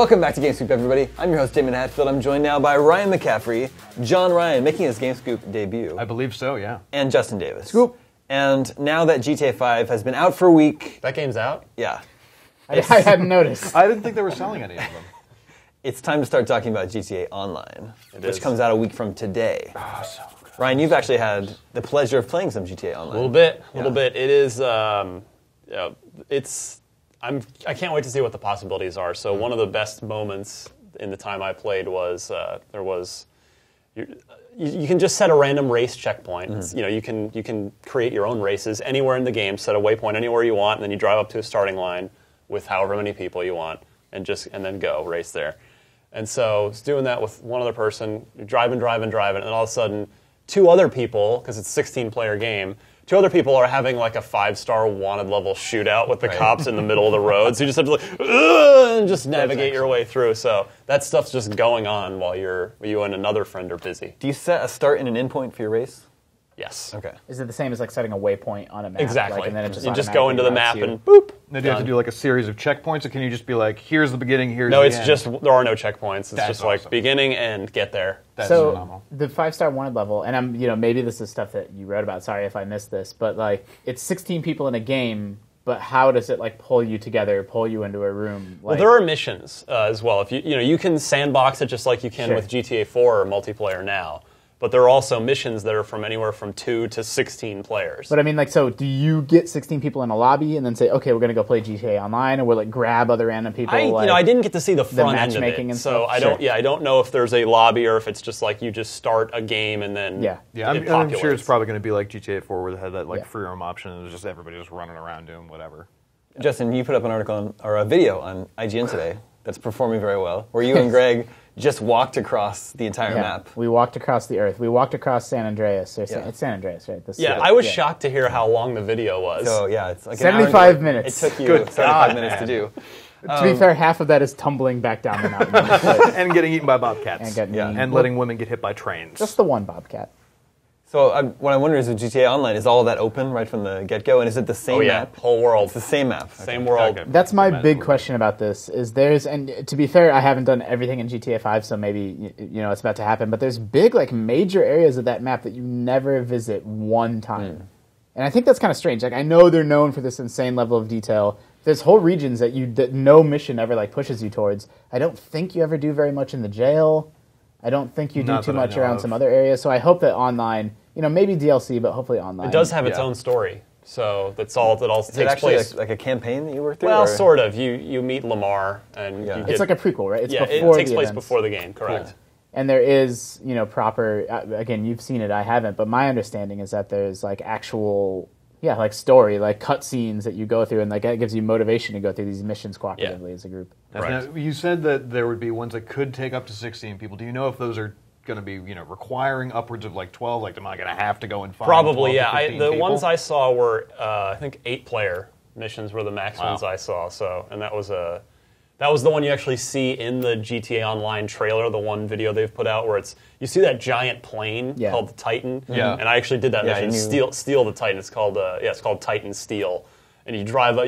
Welcome back to GameScoop, everybody. I'm your host, Damon Hatfield. I'm joined now by Ryan McCaffrey, John Ryan, making his GameScoop debut. I believe so, yeah. And Justin Davis. Scoop. And now that GTA 5 has been out for a week... That game's out? Yeah. I hadn't noticed. I didn't think they were selling any of them. It's time to start talking about GTA Online, which comes out a week from today. Oh, so good. Ryan, you've actually had the pleasure of playing some GTA Online. A little bit. It is, I can't wait to see what the possibilities are. So one of the best moments in the time I played was, you can just set a random race checkpoint. Mm-hmm. You can create your own races anywhere in the game, set a waypoint anywhere you want, and then you drive up to a starting line with however many people you want, and then go race there. And so I was doing that with one other person, driving, and then all of a sudden, two other people, because it's a 16-player game, two other people are having like a 5-star wanted level shootout with the cops in the middle of the road. So you just have to and just navigate your way through. So that stuff's just going on while you and another friend are busy. Do you set a start and an end point for your race? Yes. Okay. Is it the same as like setting a waypoint on a map? Exactly. Like, and then it you just go into the map and boop. Now, do you have to do like a series of checkpoints, or can you just be like, here's the beginning, here's the end? end? No, it's just, there are no checkpoints. It's That's just awesome. like beginning, end, get there. That's so phenomenal. the 5-star wanted level, and maybe this is stuff that you wrote about. Sorry if I missed this, but like it's 16 people in a game. But how does it like pull you together, pull you into a room? Well, there are missions as well. If you can sandbox it just like you can with GTA 4 or multiplayer now. But there are also missions that are from anywhere from 2 to 16 players. But I mean, like, so do you get 16 people in a lobby and then say, okay, we're going to go play GTA Online, or we'll like grab other random people? I didn't get to see the front end of matchmaking it, and so stuff? I don't know if there's a lobby or if it's just like you just start a game and then I'm sure it's probably going to be like GTA 4 where they had that like free roam option and it was just everybody just running around doing whatever. Justin, you put up an article or a video on IGN today that's performing very well, where you and Greg just walked across the entire map. We walked across the earth. We walked across San Andreas. It's San Andreas, right? I was shocked to hear how long the video was. So yeah, it's like 75 minutes. It took you 75 minutes to do. To be fair, half of that is tumbling back down the mountain. And getting eaten by bobcats. And letting women get hit by trains. Just the one bobcat. So what I wonder is, with GTA Online, is all of that open right from the get-go, and is it the same map? Whole world. It's the same map. Same world. Okay. That's my big question about this. And to be fair, I haven't done everything in GTA 5, so maybe it's about to happen. But there's big, like, major areas of that map that you never visit one time, and I think that's kind of strange. Like, I know they're known for this insane level of detail. There's whole regions that no mission ever like pushes you towards. I don't think you ever do very much in the jail. I don't think you do too much around some other areas. So I hope that online, maybe DLC, but hopefully online. It does have its own story, so that all is takes it actually place. like a campaign that you work through? Well, sort of. You meet Lamar, and it's like a prequel, right? It's it takes place before the game, correct? Cool. And there is, proper. Again, you've seen it, I haven't, but my understanding is that there's like actual, like story, like cutscenes that you go through, and like that gives you motivation to go through these missions cooperatively as a group. Right. Now, you said that there would be ones that could take up to 16 people. Do you know if those are going to be, requiring upwards of like 12? Like, am I going to have to go and find Probably, 12 to 15 the people? ones I saw were, I think, 8-player missions were the max ones I saw. So, and that was the one you actually see in the GTA Online trailer, the one video they've put out where you see that giant plane called the Titan. Yeah. And I actually did that mission, steal the Titan. It's called Titan Steel. And you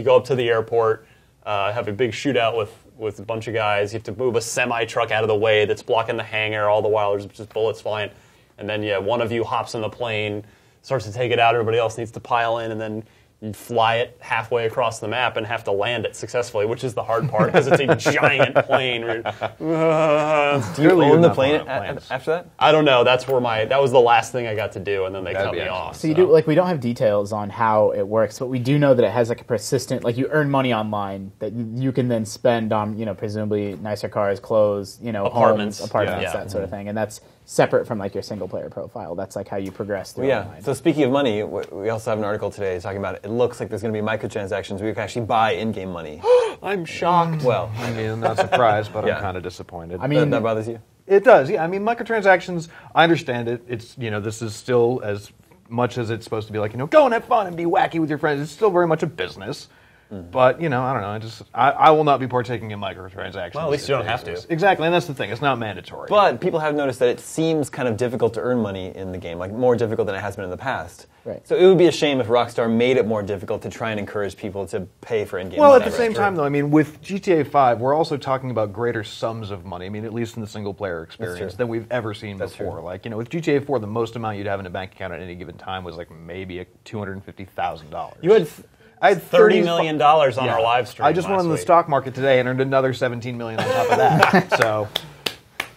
go up to the airport, have a big shootout with a bunch of guys. You have to move a semi-truck out of the way that's blocking the hangar all the while there's just bullets flying. And then, one of you hops in the plane, starts to take it out, everybody else needs to pile in, and then you fly it halfway across the map and have to land it successfully, which is the hard part, because it's a giant plane. Do you own the plane after that? I don't know. That was the last thing I got to do, and then they cut me off. So you do, like, we don't have details on how it works, but we do know that it has like a persistent, like you earn money online that you can then spend on, presumably nicer cars, clothes, apartments, homes, that sort of thing, and that's separate from like your single player profile. That's like how you progress through online. So speaking of money, we also have an article today talking about it. It looks like there's going to be microtransactions where you can actually buy in-game money. I'm shocked. Well, I mean, I'm not surprised, but I'm kind of disappointed. I mean, that bothers you? It does, yeah. I mean, microtransactions, I understand it. It's, this is still, as much as it's supposed to be like, go and have fun and be wacky with your friends, it's still very much a business. But I don't know. I will not be partaking in microtransactions. Well, at least you don't have to. Exactly, and that's the thing. It's not mandatory. But people have noticed that it seems kind of difficult to earn money in the game, like more difficult than it has been in the past. Right. So it would be a shame if Rockstar made it more difficult to try and encourage people to pay for in-game Well, money. at the same time, though, I mean, with GTA 5, we're also talking about greater sums of money. I mean, at least in the single-player experience than we've ever seen before. True. Like, with GTA 4, the most amount you'd have in a bank account at any given time was like maybe $250,000. I had $30 million on our live stream. I just went on the stock market today and earned another $17 million on top of that. So,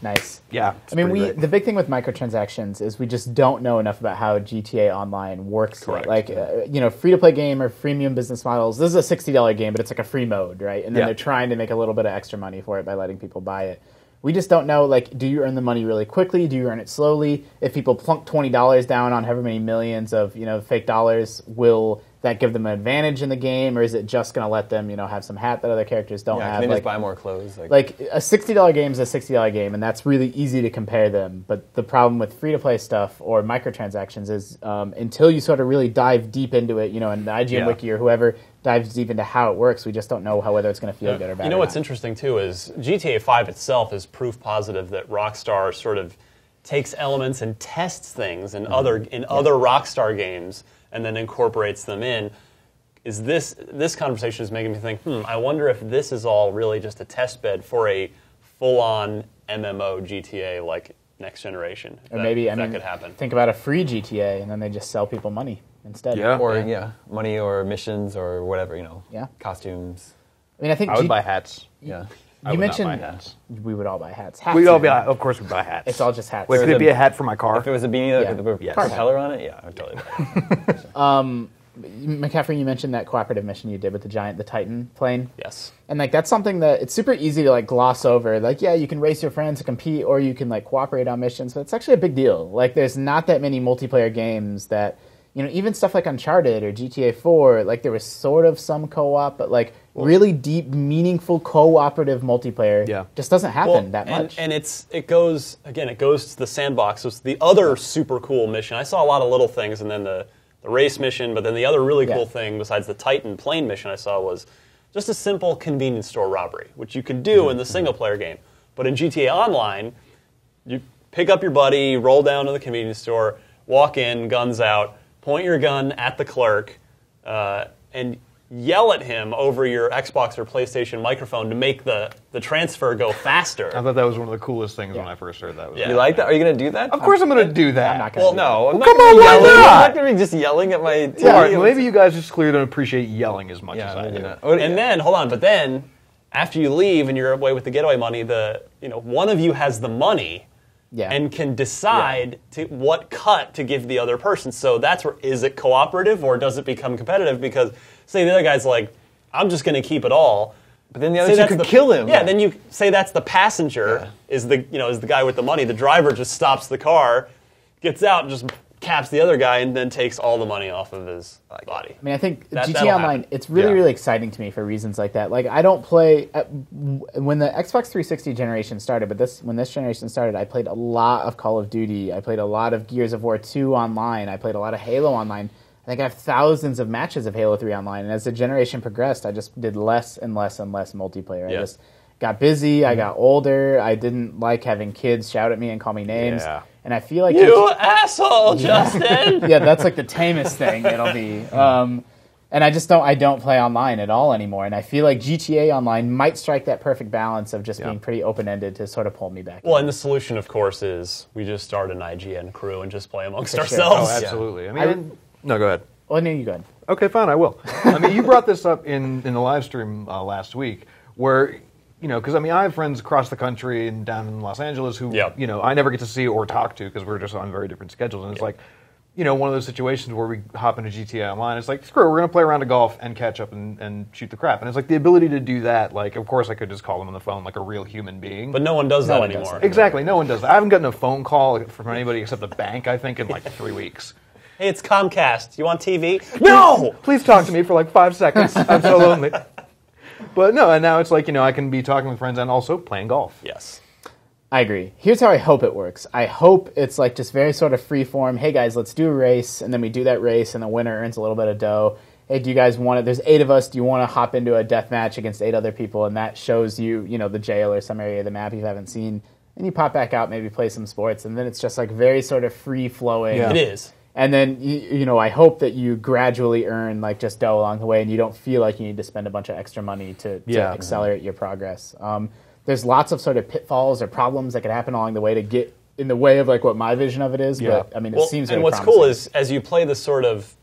Nice. yeah. I mean, the big thing with microtransactions is we just don't know enough about how GTA Online works. Correct. Like, free-to-play game or freemium business models. This is a $60 game, but it's like a free mode, right? And then they're trying to make a little bit of extra money for it by letting people buy it. We just don't know, like, do you earn the money really quickly? Do you earn it slowly? If people plunk $20 down on however many millions of, fake dollars, will that give them an advantage in the game? Or is it just going to let them, have some hat that other characters don't have? Can they just buy more clothes? Like, a $60 game is a $60 game, and that's really easy to compare them. But the problem with free-to-play stuff or microtransactions is until you sort of really dive deep into it, and the IGN Wiki or whoever dives deep into how it works, we just don't know whether it's going to feel good or bad. What's interesting, too, is GTA 5 itself is proof positive that Rockstar sort of takes elements and tests things in other Rockstar games and then incorporates them in. This conversation is making me think, I wonder if this is all really just a test bed for a full-on MMO GTA like next generation. Or maybe, that could happen. Think about a free GTA, and then they just sell people money instead. Yeah. Or, money or missions or whatever, Yeah. costumes. I mean, I think I would buy hats. Yeah. You mentioned not buy hats. we would all buy hats. We'd all of course we'd buy hats. It's all just hats. Wait, could it be a hat for my car? If it was a beanie Yeah. with a Yes. propeller on it, yeah, I would totally buy it. McCaffrey, you mentioned that cooperative mission you did with the Titan plane. Yes. And that's something that it's super easy to gloss over. You can race your friends to compete, or you can cooperate on missions, but it's actually a big deal. There's not that many multiplayer games that, even stuff like Uncharted or GTA 4, there was sort of some co-op, but really deep, meaningful cooperative multiplayer just doesn't happen that much. And it goes to the sandbox. So it's the other super cool mission. I saw a lot of little things, and then the race mission, but then the other really cool thing besides the Titan plane mission I saw was just a simple convenience store robbery, which you could do in the single-player game. But in GTA Online, you pick up your buddy, roll down to the convenience store, walk in, guns out, point your gun at the clerk, and yell at him over your Xbox or PlayStation microphone to make the transfer go faster. I thought that was one of the coolest things when I first heard that. You like that? Are you going to do that? Of course I'm going to do that. I'm not going to No, I'm not come going on, to be why yelling. not? I'm not going to be just yelling at my TV. All right, well, maybe you guys just clearly don't appreciate yelling as much as I maybe do. not. And then, hold on, but then, after you leave and you're away with the getaway money, one of you has the money and can decide to what cut to give the other person. So that's where, is it cooperative or does it become competitive? Because, say the other guy's like, I'm just going to keep it all. But then the other two could kill him. Yeah, then you say that's the passenger, is the guy with the money. The driver just stops the car, gets out, and just caps the other guy, and then takes all the money off of his body. I mean, I think That'll GTA Online, happen. it's really exciting to me for reasons like that. I don't play... when the Xbox 360 generation started, when this generation started, I played a lot of Call of Duty. I played a lot of Gears of War 2 online. I played a lot of Halo online. I think I have thousands of matches of Halo 3 online, and as the generation progressed, I just did less and less and less multiplayer. I just got busy, I got older, I didn't like having kids shout at me and call me names, and I feel like... You asshole, Justin! Yeah, that's the tamest thing it'll be. And I don't play online at all anymore, and I feel like GTA Online might strike that perfect balance of just being pretty open-ended to sort of pull me back. Well, and the solution, of course, is we just start an IGN crew and just play amongst sure. ourselves. Oh, absolutely. I mean, no, go ahead. Oh, no, you go ahead. Okay, fine, I will. I mean, you brought this up in the live stream last week, where, because I have friends across the country and down in Los Angeles who, I never get to see or talk to because we're just on very different schedules, and it's like, one of those situations where we hop into GTA Online, it's like, screw it, we're going to play a round of golf and catch up and shoot the crap. And it's like the ability to do that, of course I could just call them on the phone like a real human being. But no one does that anymore. Exactly, no one does that. I haven't gotten a phone call from anybody except the bank, I think, in 3 weeks. Hey, it's Comcast. You want TV? No! Please talk to me for 5 seconds. I'm so lonely. But no, and now it's I can be talking with friends and also playing golf. Yes. I agree. Here's how I hope it works. I hope it's just very sort of free form. Hey guys, let's do a race, and then we do that race, and the winner earns a little bit of dough. hey, do you guys want to, there's 8 of us, do you want to hop into a death match against 8 other people? And that shows you, the jail or some area of the map you haven't seen. And you pop back out, maybe play some sports, and then it's just like very sort of free-flowing. It is. And then, I hope that you gradually earn like just dough along the way, and you don't feel like you need to spend a bunch of extra money to accelerate your progress. There's lots of sort of pitfalls or problems that could happen along the way to get in the way of like what my vision of it is. But I mean, it seems very promising. And what's cool is as you play the sort of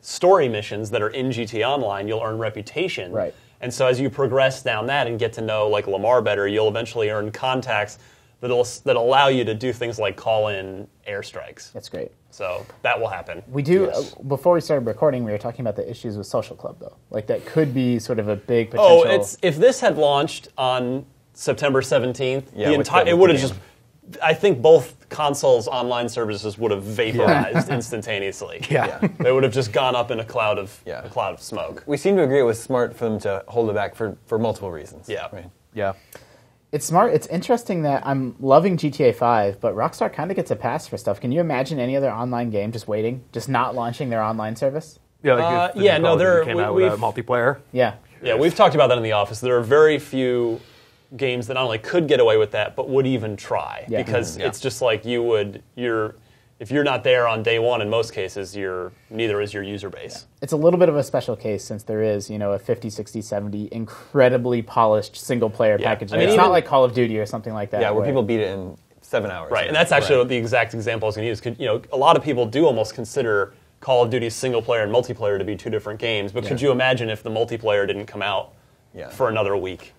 story missions that are in GTA Online, you'll earn reputation. Right. And so as you progress down that and get to know like Lamar better, you'll eventually earn contacts that allow you to do things like call in airstrikes. That's great. So that will happen. We do. Before we started recording, we were talking about the issues with Social Club, though. Like that could be sort of a big potential. If this had launched on September 17th, it would have just. I think both consoles' online services would have vaporized instantaneously. They would have just gone up in a cloud of smoke. We seem to agree it was smart for them to hold it back for multiple reasons. Yeah. Right. Yeah. It's smart. It's interesting that I'm loving GTA 5, but Rockstar kind of gets a pass for stuff. Can you imagine any other online game just waiting, just not launching their online service? Yeah, like came out with a multiplayer. Yeah. Yeah, we've talked about that in the office. There are very few games that not only could get away with that, but would even try. Yeah. Because it's just like if you're not there on day one, in most cases, neither is your user base. Yeah. It's a little bit of a special case since there is, a 50, 60, 70 incredibly polished single-player package. It's not like Call of Duty or something like that. Yeah, where people beat it in 7 hours. Right, and that's actually the exact example I was going to use. A lot of people do almost consider Call of Duty's single-player and multiplayer to be 2 different games, but could you imagine if the multiplayer didn't come out for another week?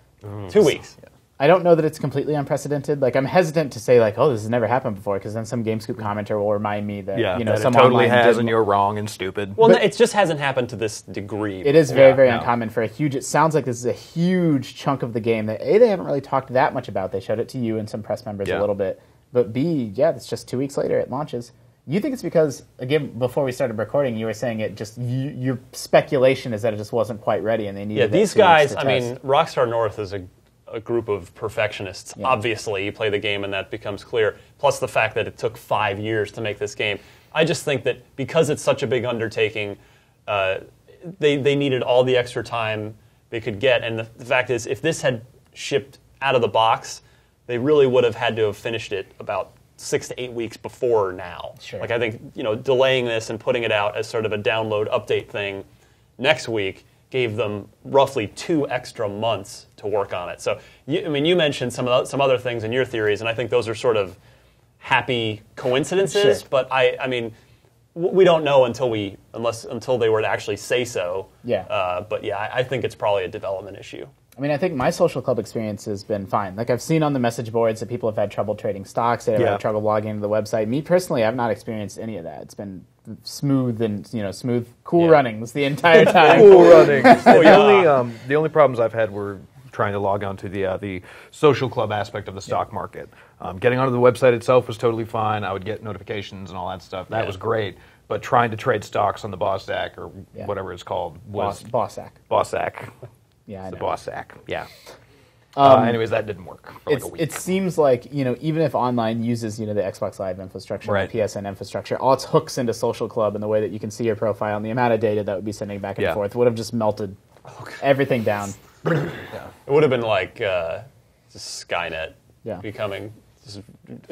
2 weeks. Yeah. I don't know that it's completely unprecedented. Like, I'm hesitant to say, like, oh, this has never happened before, because then some GameScoop commenter will remind me that, that some it totally has, did, and you're wrong and stupid. Well, it just hasn't happened to this degree. It is very, very uncommon for a huge... It sounds like this is a huge chunk of the game that, A, they haven't really talked that much about. They showed it to you and some press members a little bit. But B, it's just 2 weeks later, it launches. You think it's because, again, before we started recording, you were saying it just... your speculation is that it just wasn't quite ready, and they needed... Yeah, these guys, Rockstar North is a group of perfectionists. Yeah. Obviously, you play the game and that becomes clear. Plus the fact that it took 5 years to make this game. I just think that because it's such a big undertaking, they needed all the extra time they could get. And the fact is, if this had shipped out of the box, they really would have had to have finished it about 6 to 8 weeks before now. Sure. Like I think delaying this and putting it out as sort of a download update thing next week gave them roughly 2 extra months to work on it. So, you mentioned some other things in your theories, and I think those are sort of happy coincidences. Sure. But we don't know until they were to actually say so. Yeah. But I think it's probably a development issue. I think my Social Club experience has been fine. Like, I've seen on the message boards that people have had trouble trading stocks, they've had trouble logging into the website. Me, personally, I've not experienced any of that. It's been smooth and, cool runnings the entire time. Cool runnings. The only problems I've had were trying to log on to the Social Club aspect of the stock market. Getting onto the website itself was totally fine. I would get notifications and all that stuff. That was great. But trying to trade stocks on the Bossack or whatever it's called was... Bossack. Bossack. Yeah, I know. The Bossack, anyways, that didn't work for like a week. It seems like, even if online uses, the Xbox Live infrastructure, the PSN infrastructure, all its hooks into Social Club and the way that you can see your profile and the amount of data that would be sending back and forth would have just melted everything down. It would have been like just Skynet becoming...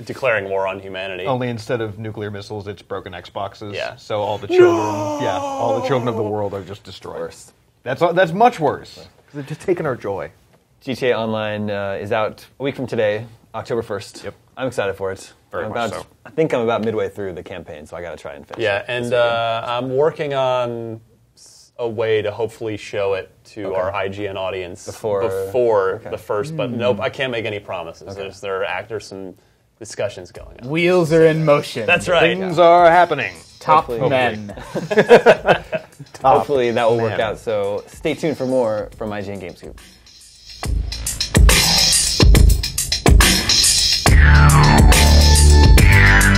declaring war on humanity. Only instead of nuclear missiles, it's broken Xboxes. Yeah. So all the children, of the world are just destroyed. Worse. That's much worse. They're just taking our joy. GTA Online is out a week from today, October 1st. Yep. I'm excited for it. Very much so. I think I'm about midway through the campaign, so I got to try and finish it. Yeah, and I'm working on a way to hopefully show it to our IGN audience before the first, but nope, I can't make any promises. There's some discussions going on. Wheels are in motion. That's right. Things are happening. Top men. Hopefully that will work out, so stay tuned for more from IGN GameScoop. Yeah.